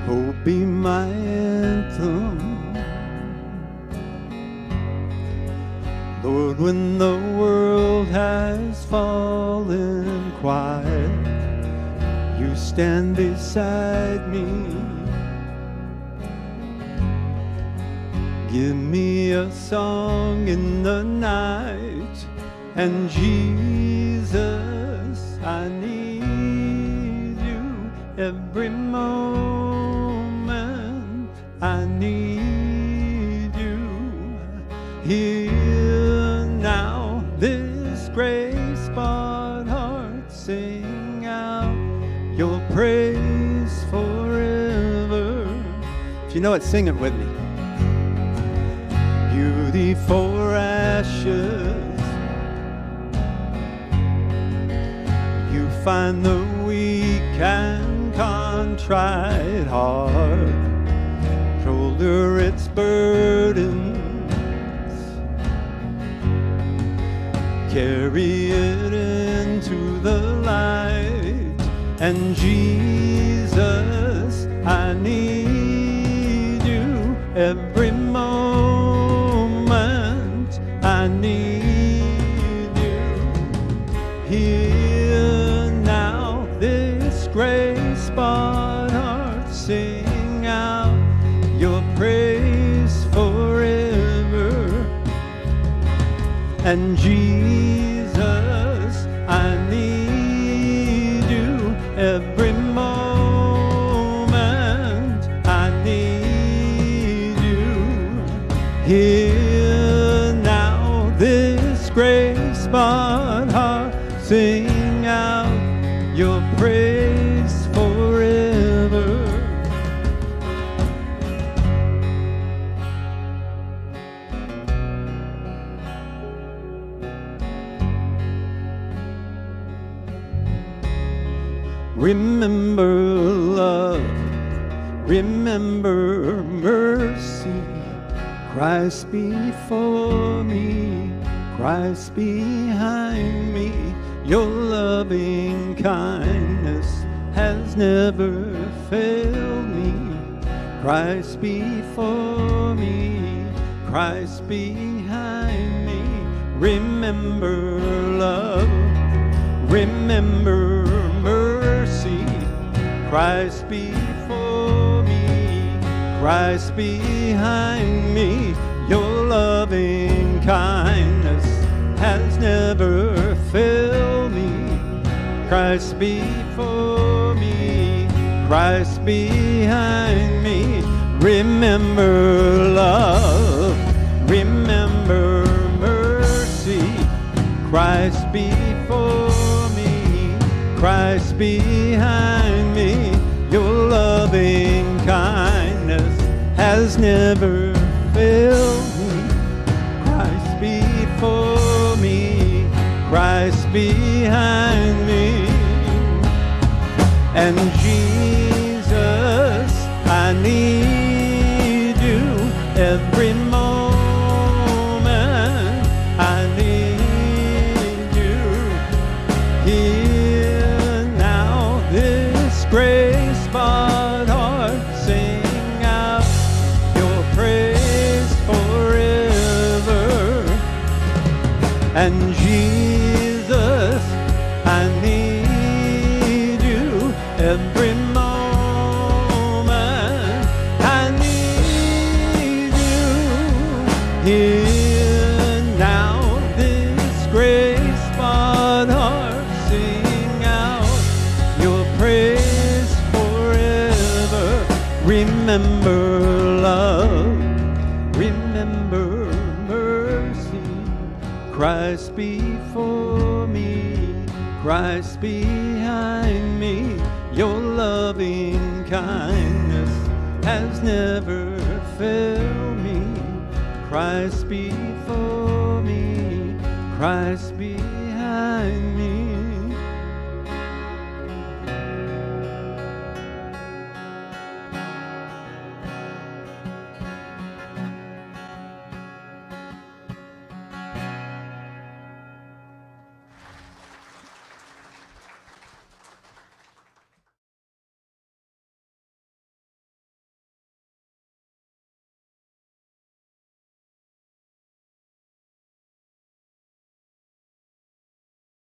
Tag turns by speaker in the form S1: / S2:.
S1: Oh, be my anthem, Lord, when the world has fallen quiet, you stand beside me. Give me a song in the night, and Jesus, I need you every moment. I need you. Hear now this grace-bought heart, sing out your praise forever. If you know it, sing it with me. Beauty for ashes, you find the weak and contrite heart, shoulder its burdens, carry it into the light, and Jesus, I need you every moment. I need you. Hear now this grace-bought heart, sing out your praise forever. And Jesus, I need you every moment. I need you. Hear now this grace-bought heart, sing out your praise forever. Remember love, remember mercy. Christ before me, Christ behind me. Your loving kindness has never failed me. Christ before me, Christ behind me. Remember love, remember mercy. Christ before me, Christ behind me. Your loving kindness has never failed me. Christ before me, Christ behind me. Remember love, remember mercy. Christ before me, Christ behind me. Your loving kindness has never failed me. Christ before me, Christ behind me. And Jesus, I need you every moment. I need you. Hear now this grace-bought heart, sing out your praise forever. And Jesus, I need you every moment. I need you. Hear now this grace-bought heart, sing out your praise forever. Remember love, remember mercy. Christ before me, Christ behind me. Your loving kindness has never failed me. Christ before me, Christ behind me.